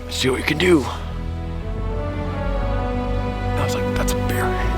See what you can do. I was like, that's a bear head.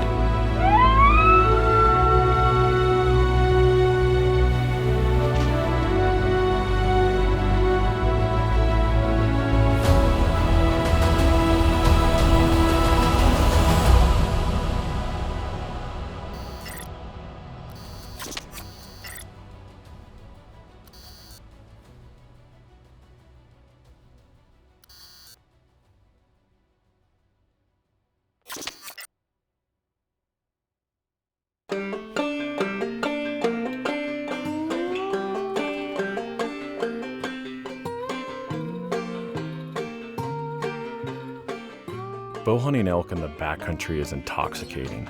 Bowhunting elk in the backcountry is intoxicating.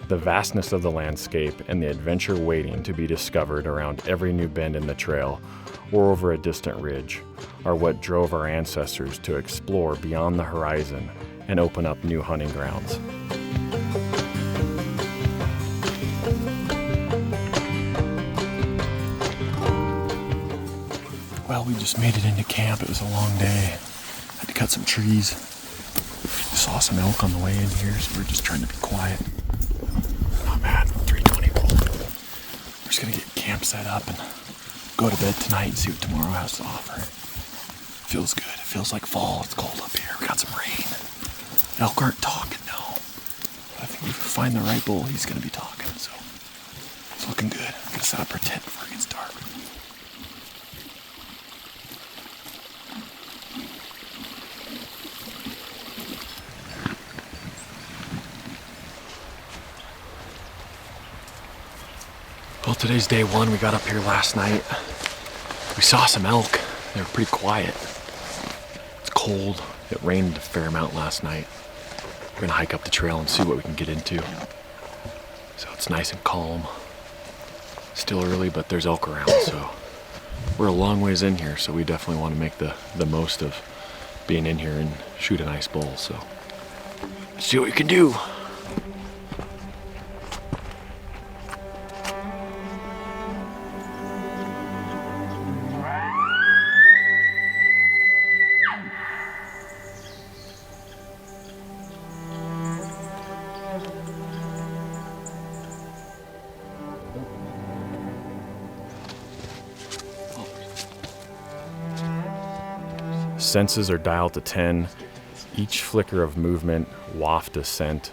The vastness of the landscape and the adventure waiting to be discovered around every new bend in the trail or over a distant ridge are what drove our ancestors to explore beyond the horizon and open up new hunting grounds. Well, we just made it into camp. It was a long day. Had to cut some trees. Saw some elk on the way in here, so we're just trying to be quiet. Not bad, 320 roll. We're just gonna get camp set up and go to bed tonight and see what tomorrow has to offer. Feels good, it feels like fall, it's cold up here, we got some rain. Elk aren't talking, no. But I think if we find the right bull, he's gonna be talking, so it's looking good. I'm gonna set up our tent before it gets dark. Well, today's day one. We got up here last night. We saw some elk. They were pretty quiet. It's cold. It rained a fair amount last night. We're gonna hike up the trail and see what we can get into. So it's nice and calm. Still early, but there's elk around, so we're a long ways in here, so we definitely want to make the most of being in here and shoot a nice bull, so let's see what we can do. Senses are dialed to 10. Each flicker of movement, waft of scent,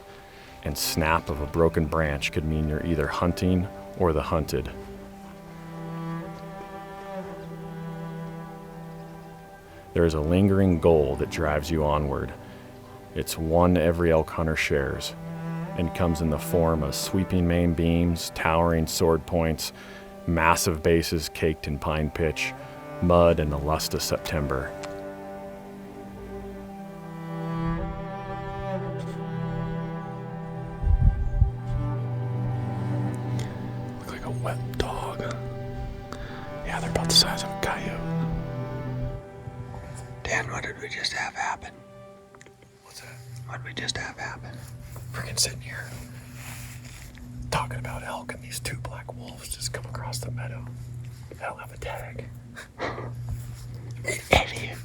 and snap of a broken branch could mean you're either hunting or the hunted. There is a lingering goal that drives you onward. It's one every elk hunter shares, and comes in the form of sweeping main beams, towering sword points, massive bases caked in pine pitch, mud, and the lust of September. Wet dog. Yeah, they're about the size of a coyote. Dan, what did we just have happen? What's that? What did we just have happen? Freaking sitting here talking about elk, and these two black wolves just come across the meadow. They don't have a tag. Idiot.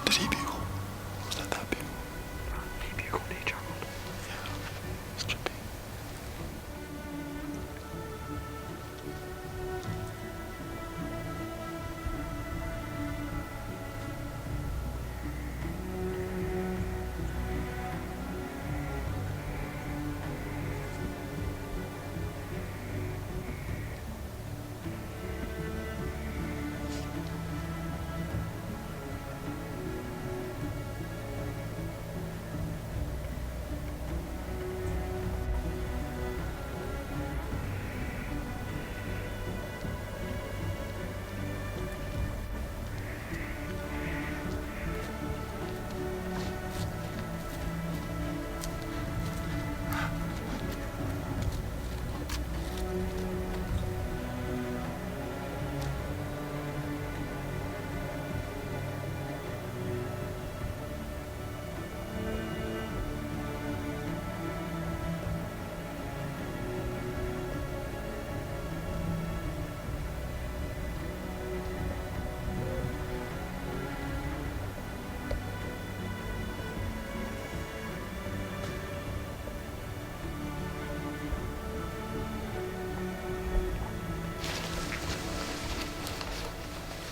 Did he bugle? Was that bugle? He bugled, he chuckled. Yeah. It should be.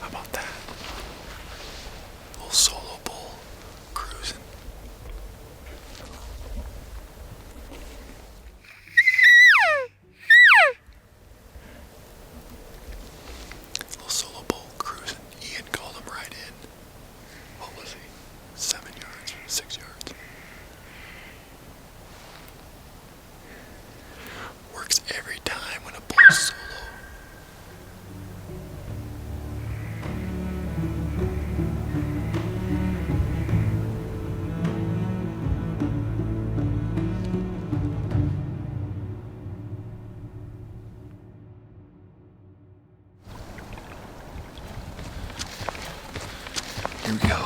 How about that? Little solo bull cruising. Little solo bull cruising. Ian called him right in. What was he? 7 yards, 6 yards. Works every time when a bull's solo. Here we go.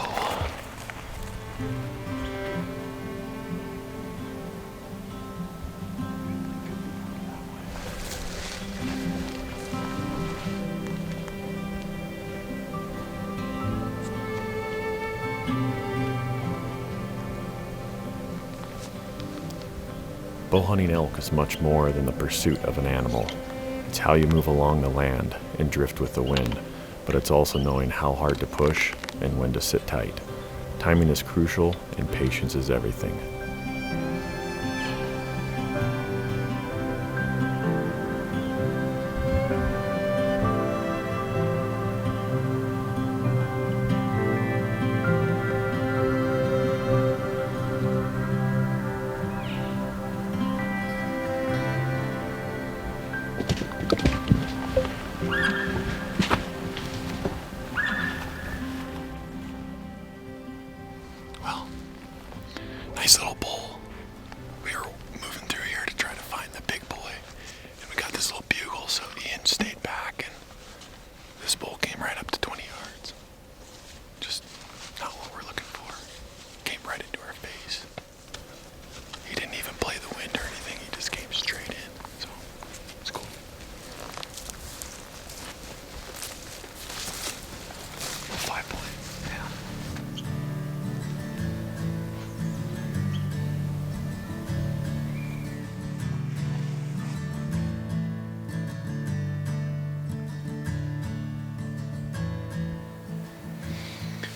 Bowhunting elk is much more than the pursuit of an animal. It's how you move along the land and drift with the wind, but it's also knowing how hard to push and when to sit tight. Timing is crucial and patience is everything. Well, nice little bull. We were moving through here to try to find the big boy, and we got this little bugle, so Ian stayed back, and this bull came right up to 20 yards. Just not what we're looking for. Came right into our face. He didn't even play the wind or anything, he just came straight in, so it's cool. 5 point. Yeah.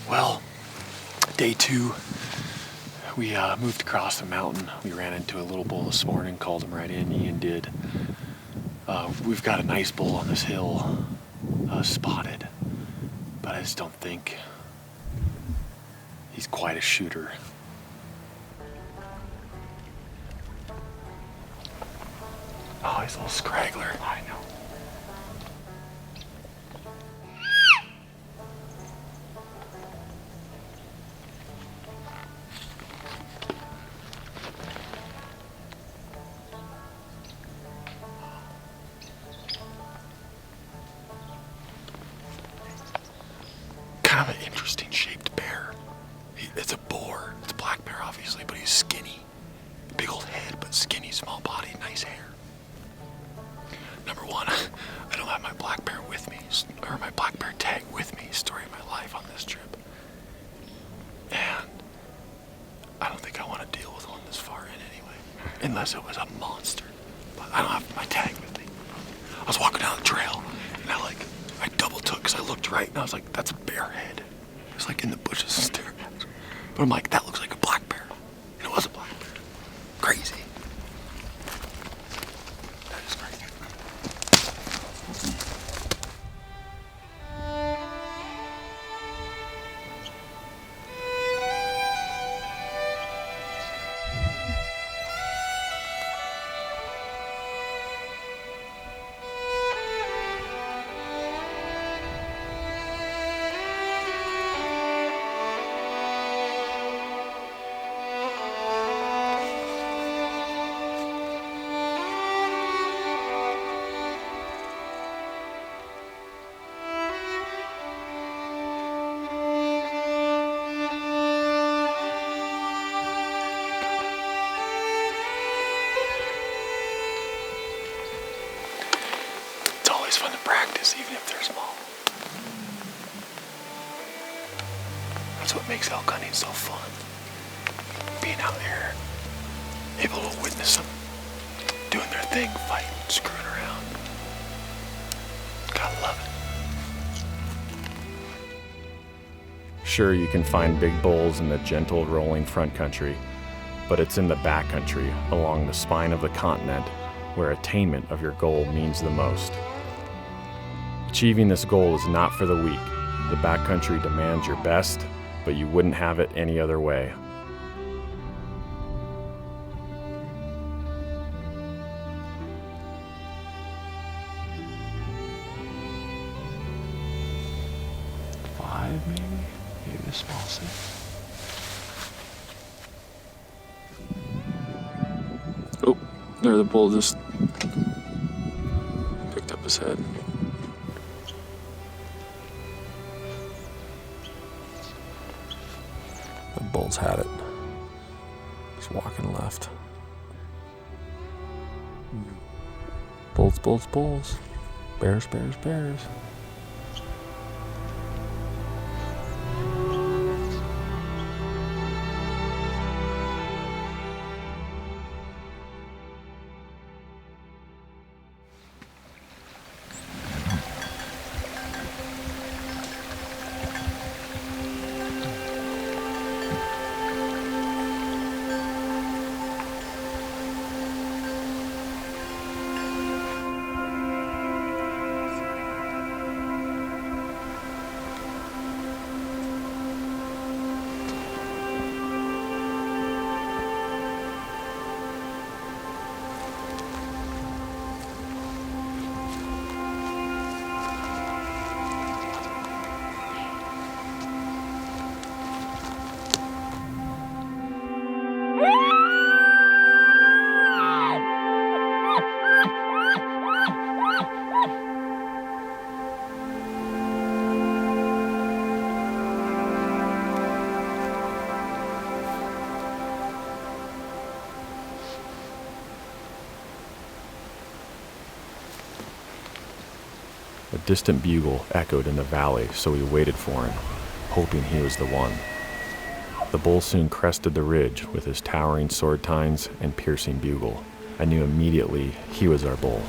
Well, day 2, we moved across the mountain. We ran into a little bull this morning, called him right in. Ian did. We've got a nice bull on this hill, spotted, but I just don't think he's quite a shooter. Oh, he's a little scraggler. I know. Kind of an interesting shaped bear. It's a boar. It's a black bear, obviously, but he's skinny. Big old head, but skinny, small body, nice hair. Number one, unless it was a monster. But I don't have my tag with me. I was walking down the trail, and I double took because I looked right, and I was like, that's a bear head. It was like in the bushes staring at us. But I'm like, that looks like a black bear. And it was a black bear. Crazy. That is crazy. It's fun to practice, even if they're small. That's what makes elk hunting so fun. Being out there, able to witness them doing their thing, fighting, screwing around. Gotta love it. Sure, you can find big bulls in the gentle rolling front country, but it's in the back country, along the spine of the continent, where attainment of your goal means the most. Achieving this goal is not for the weak. The backcountry demands your best, but you wouldn't have it any other way. Five, maybe a small 6. Oh, there the bull just picked up his head. The bull's had it. He's walking left. Bulls, bulls, bulls. Bears, bears, bears. A distant bugle echoed in the valley, so we waited for him, hoping he was the one. The bull soon crested the ridge with his towering sword tines and piercing bugle. I knew immediately he was our bull.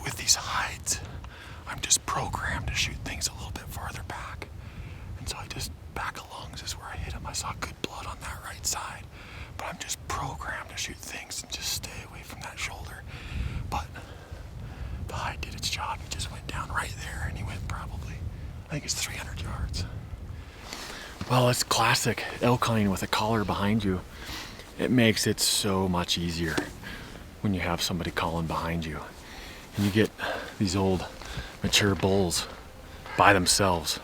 with these hides, I'm just programmed to shoot things a little bit farther back. And so I just back a lungs is where I hit him. I saw good blood on that right side. But I'm just programmed to shoot things and just stay away from that shoulder. But the hide did its job. He just went down right there, and he went probably, I think it's 300 yards. Well, it's classic elk hunting with a collar behind you. It makes it so much easier when you have somebody calling behind you. And you get these old mature bulls by themselves.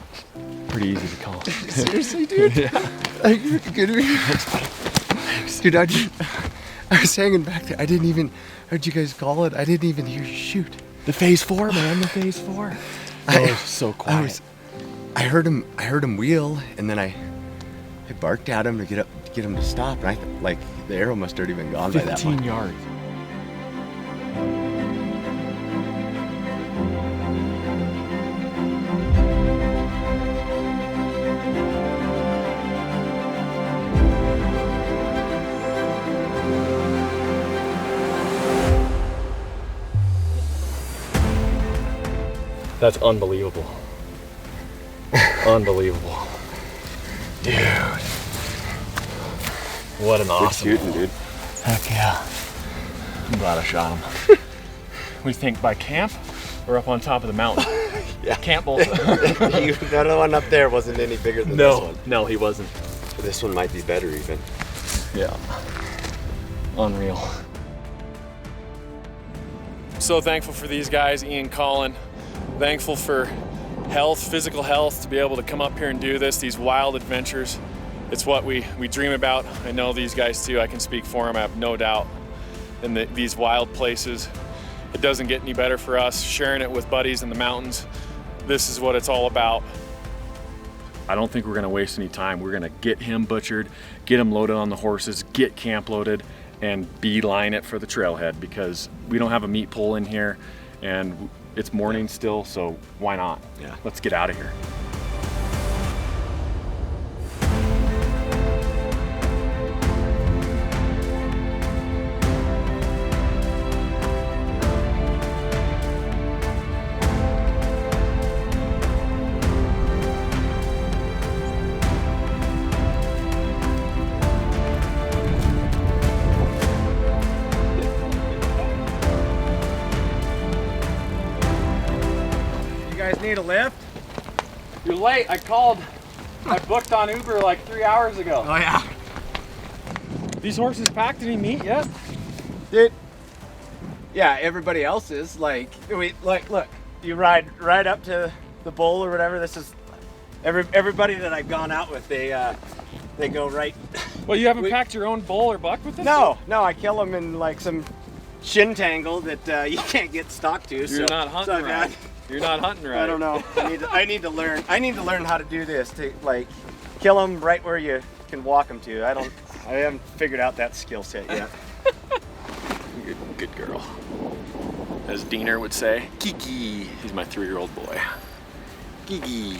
Pretty easy to call. Seriously, dude? Yeah. Are you kidding me? Dude, I was hanging back there. I didn't even, heard you guys call it. I didn't even hear you shoot. The phase 4, man, the phase 4. That was so quiet. I heard him wheel, and then I barked at him to get him to stop, and the arrow must have already been gone by that 15 point. yards. That's unbelievable. Unbelievable. Dude. What an awesome Good shooting, dude. Heck yeah. I'm glad I shot him. We think by camp or up on top of the mountain? Yeah. Camp both. The other one up there wasn't any bigger than this one. No, he wasn't. This one might be better even. Yeah. Unreal. So thankful for these guys, Ian, Colin. Thankful for health, physical health, to be able to come up here and do this, these wild adventures. It's what we dream about. I know these guys too. I can speak for them, I have no doubt. In these wild places, it doesn't get any better for us. Sharing it with buddies in the mountains, this is what it's all about. I don't think we're gonna waste any time. We're gonna get him butchered, get him loaded on the horses, get camp loaded, and beeline it for the trailhead, because we don't have a meat pull in here, and it's morning still, so why not? Yeah. Let's get out of here. Need a lift? You're late. I booked on Uber like 3 hours ago. Oh yeah. These horses packed any meat yet? Dude. Yeah, everybody else is look, you ride right up to the bowl or whatever. This is everybody that I've gone out with, they go right. Well, you haven't packed your own bull or buck with this? No, I kill them in like some shin tangle that you can't get stock to. You're not hunting right. You're not hunting right. I don't know. I need to learn. I need to learn how to do this to like kill them right where you can walk them to. I haven't figured out that skill set yet. Good girl. As Diener would say, Kiki. He's my 3-year-old boy. Kiki.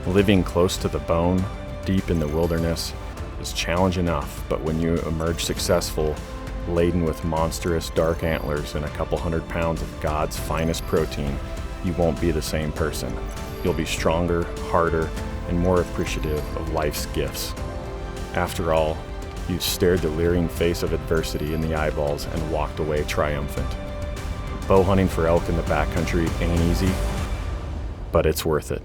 Living close to the bone, deep in the wilderness, is challenge enough, but when you emerge successful, laden with monstrous dark antlers and a couple 100 pounds of God's finest protein, you won't be the same person. You'll be stronger, harder, and more appreciative of life's gifts. After all, you've stared the leering face of adversity in the eyeballs and walked away triumphant. Bow hunting for elk in the backcountry ain't easy, but it's worth it.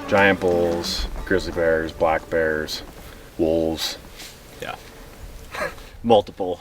Giant bulls, grizzly bears, black bears, wolves. Yeah. Multiple